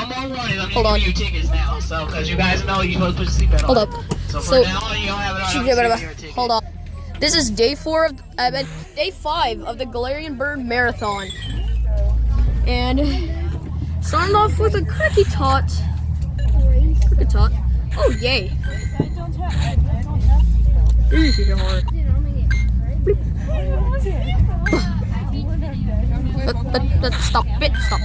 no more warning. I'm Hold on. giving you tickets now, so because you guys know you're supposed to put your seatbelt on. Hold up. So So, from now on, you don't have it on. I'm giving you a ticket. hold on. This is day 5 of the Galarian Bird Marathon. And starting off with a cricky tot. Oh, yay. Easy hard. Stop it. Stop.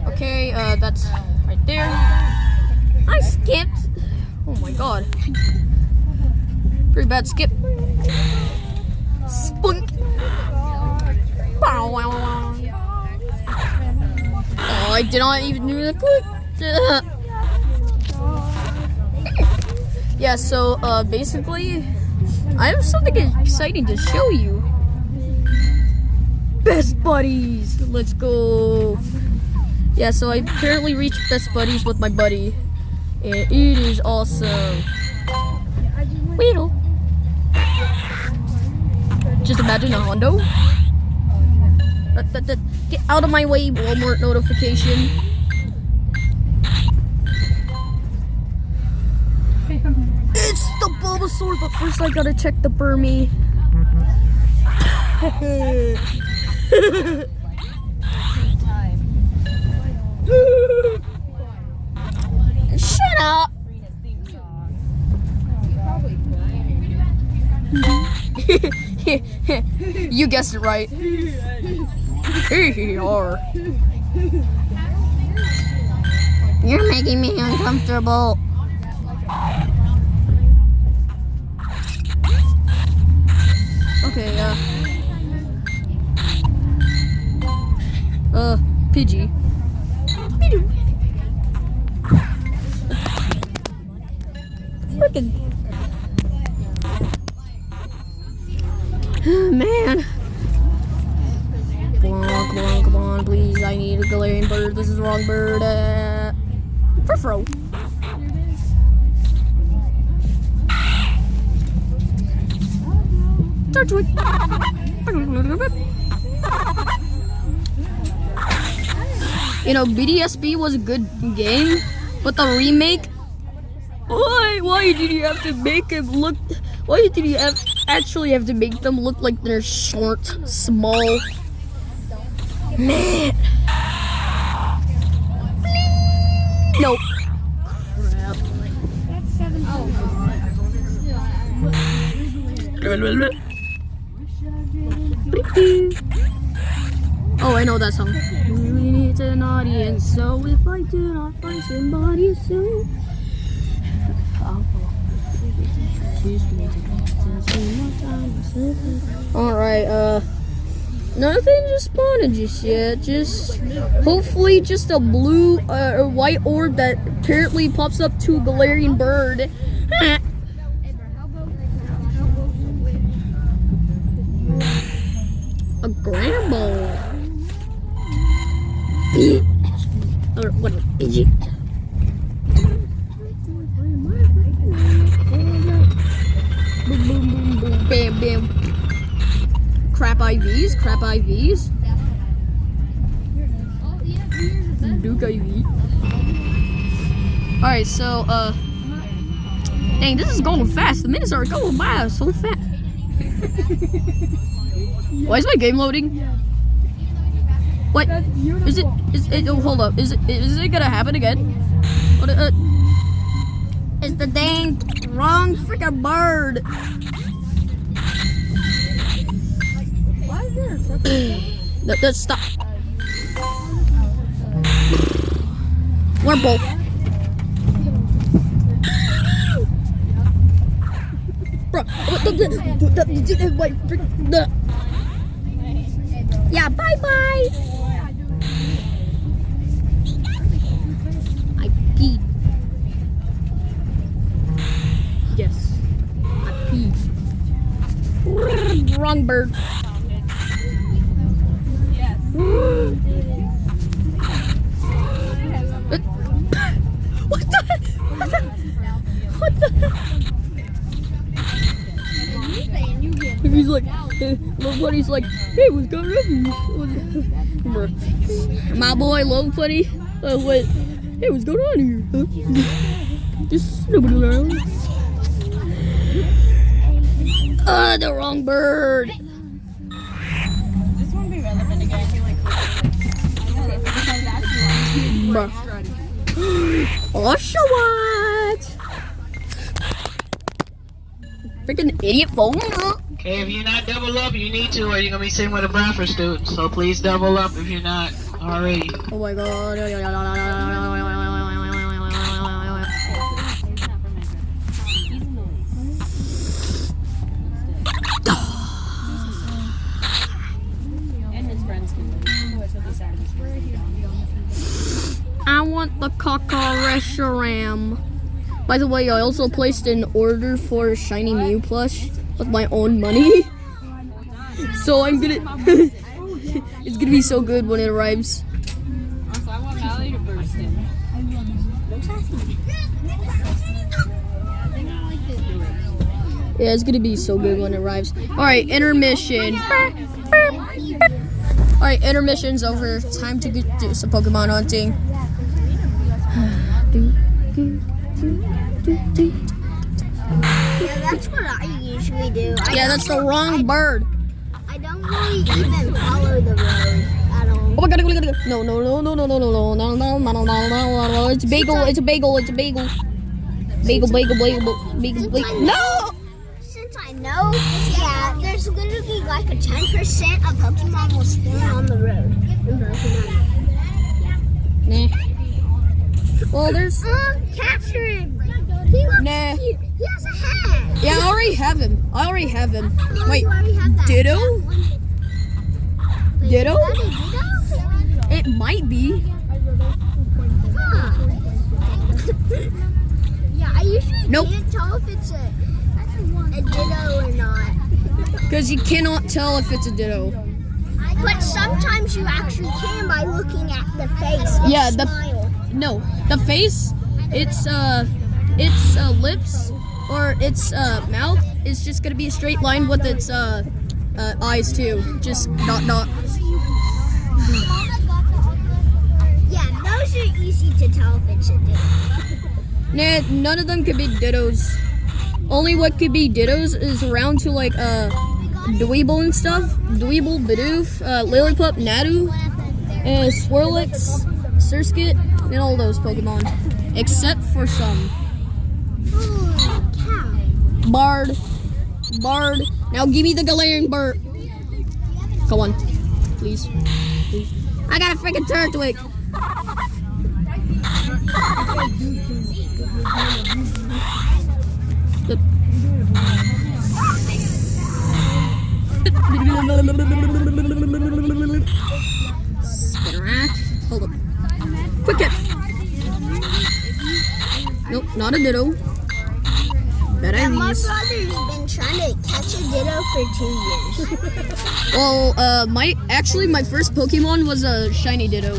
Okay. Okay, that's right there. I skipped. Oh my god. Pretty bad skip. Spunk. Oh, I did not even do that quick. Yeah, so basically, I have something exciting to show you. Best buddies. Let's go. Yeah, so I apparently reached best buddies with my buddy, and it is awesome. Weedle. Just imagine a Hondo. Get out of my way, Walmart notification. It's the Bulbasaur, but first I gotta check the Burmy. Shut up. You guessed it right. Here you are. You're making me uncomfortable. Okay, Pidgey. Frickin'. Man. Come on, please. I need a Galarian bird. This is the wrong bird. Frifro. Torchwood. You know, BDSP was a good game, but the remake. Why did you have to make him look? Why did you actually have to make them look like they're short, small? Man. Nope. Crap. That's 7. Oh, I know that song. We need an audience, so if I do not find somebody soon. Alright, nothing just spawned just yet. Just hopefully just a blue or white orb that apparently pops up to a Galarian bird. A Gramble. Or what? Pidgey. Boom, boom, boom, boom, bam, bam. Crap IVs. Duke IV. Alright, so, dang, this is going fast. The minutes are going by so fast. Why is my game loading? What? Is it, oh, hold up. Is it gonna happen again? What, it's the dang wrong freaking bird. Why is there a Let's stop. Wurmple. Bro, yeah, bye-bye. I peed. Yes, I peed. Wrong bird. What the? What the? He's like, my buddy's like, hey, what's going on? Bruh. My boy Low Funny. What? Hey, what's going on here? Huh? Just nobody around. The wrong bird. This won't be relevant again. I feel like Bruh. Oh, so what? Freaking idiot phone. Okay, if you're not double up, you need to, or you're gonna be sitting with a Bradford student. So please double up if you're not already. Oh my god. and his friends can do it. So they started this I want the caca restaurant. By the way, I also placed an order for Shiny Mew plush with my own money. So I'm gonna it's gonna be so good when it arrives. Also, I want Mallory to burst in. Yeah, it's gonna be so good when it arrives. Alright, intermission. Alright, intermission's over. Time to do some Pokemon hunting. Yeah, that's what I usually do. Yeah, that's the wrong bird. I don't really even follow the road at all. Oh my god, no, no, no, no, no, no, no, no, no, no, no, no, no, no, it's a bagel, it's a bagel, it's a bagel. Bagel, bagel, bagel, bagel, bagel. No! Since I know, yeah, there's literally like a 10% of Pokemon will spawn on the road. Nah. Well, there's... Capture him! He looks Nah. cute. He has a hat. Yeah, I already have him. I already have him. Wait, You already have that. Ditto? Wait, Ditto? is that a Ditto? It might be. Huh. Yeah, I usually Nope. can't tell if it's a Ditto or not. Because you cannot tell if it's a Ditto. But sometimes you actually can by looking at the face. And Yeah, smile. No, the face, its lips, or its mouth is just gonna be a straight line with its eyes too. Just dot dot. Yeah, those are easy to tell if it's a Ditto. Nah, none of them could be Dittos. Only what could be Dittos is around to like Dweeble and stuff. Dweeble, Bidoof, Lillipup, Natu, Swirlix, Surskit, and all those Pokemon. Except for some. Holy cow. Bard. Now give me the galarian bird. Come on. Please. I got a freaking Turtwig. Spinarak. Hold up. Quick hit. Nope, not a Ditto. Bad And my ideas. brother's been trying to catch a Ditto for 2 years. Well, my first Pokemon was a shiny Ditto.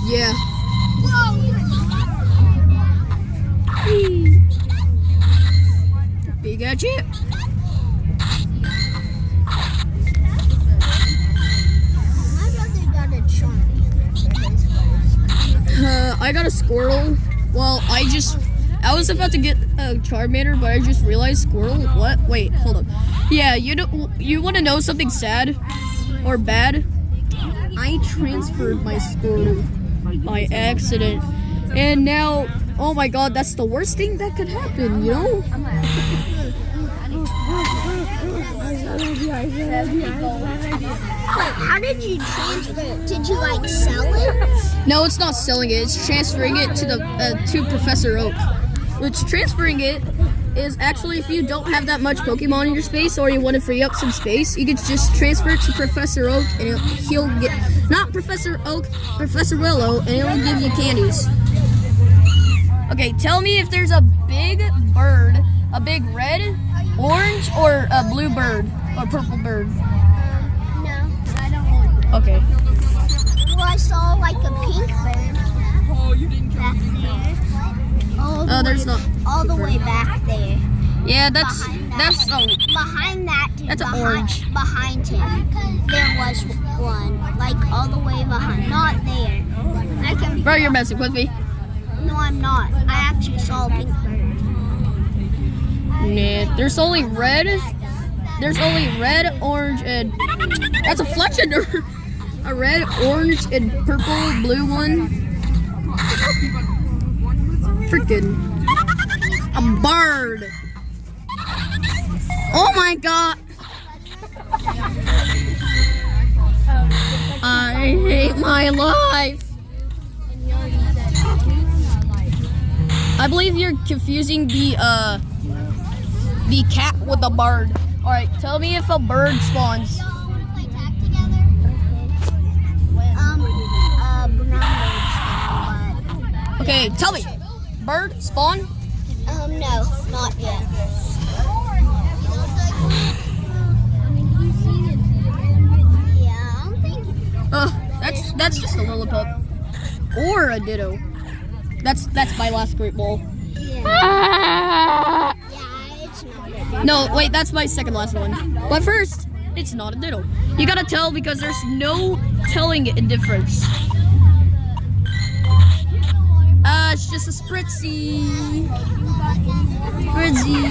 Yeah. Pikachu. My brother got a Charmander for his first. I got a Squirtle. Well, I was about to get a Charmander, but I just realized Squirtle. What? Wait, hold up. Yeah, you want to know something sad or bad? I transferred my Squirtle by accident, and now, oh my God, that's the worst thing that could happen. You know? Wait, how did you transfer it? Did you like sell it? No, it's not selling it. It's transferring it to to Professor Oak. Which transferring it is actually if you don't have that much Pokemon in your space or you want to free up some space, you can just transfer it to Professor Oak and he'll get not Professor Oak, Professor Willow, and he'll give you candies. Okay, tell me if there's a big bird, a big red, orange, or a blue bird or purple bird. No, I don't. Okay. Well, I saw like a pink bird. Oh, you didn't kill Back me. there. All the There's way, not. all the way back there. Yeah, that's Behind That's behind that dude, That's an behind, orange. behind him, there was one, like all the way behind. Not there. I can. bro, you're messing with me. No, I'm not. I actually saw a pink bird. Nah, there's only red. There's only red, orange, and that's a flexion. A red, orange, and purple, blue one. Freaking a bird. Oh my god. I hate my life. I believe you're confusing the cat with the bird. All right, tell me if a bird spawns. Okay, tell me. Bird spawn? No, not yet. Yeah, I'm thinking. That's just a Lilliput. Or a Ditto. That's my last great ball. Yeah, it's not. No, wait, that's my second last one. But first, it's not a Ditto. You gotta tell because there's no telling a difference. It's just a Spritzy. Spritzy.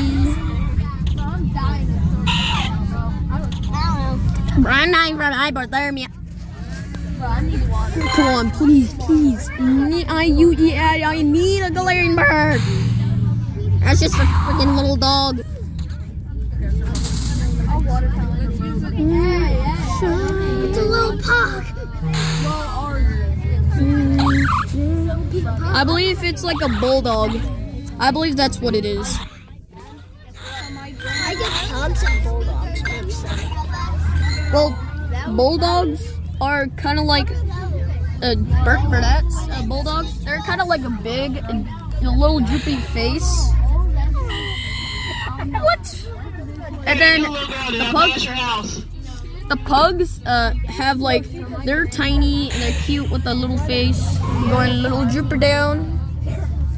I'm dying from hypothermia. Come on, please. I need a galarian bird. That's just a freaking little dog. It's a little pug. I believe it's like a bulldog. I believe that's what it is. I get pugs and bulldogs mixed up. Well, bulldogs are kind of like Bernettes, bulldogs. They're kind of like a big and a little droopy face. What? And then the pugs have like, they're tiny and they're cute with a little face, going a little drooper down.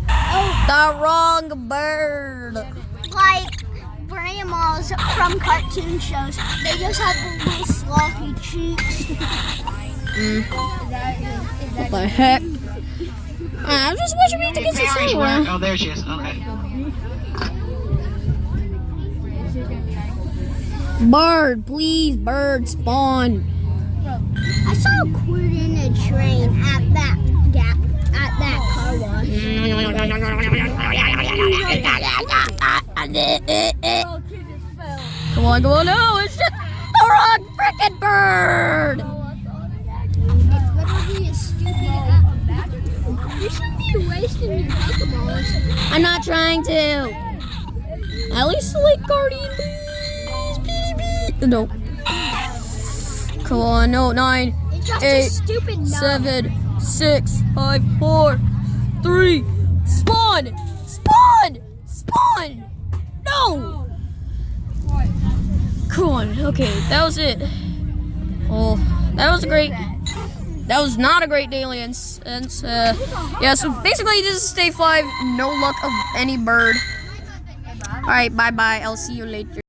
The wrong bird. Like grandmas from cartoon shows, they just have the little sloppy cheeks. What the heck? I was just wishing we could get some somewhere. Oh, there she is. Okay. Bird, please, bird, spawn. I saw a cord in a train at that car wash. Come on, no, it's just the wrong frickin' bird. It's literally a stupid. You shouldn't be wasting your Pokeballs. I'm not trying to. At least like Guardian, please. No. Come on, no, 9, It's just 8, a stupid number. 7, 6, 5, 4, 3. Spawn! No! Come on, okay, that was it. Oh, that was not a great day, Lance. And yeah, so basically this is day 5, no luck of any bird. Alright, bye-bye, I'll see you later.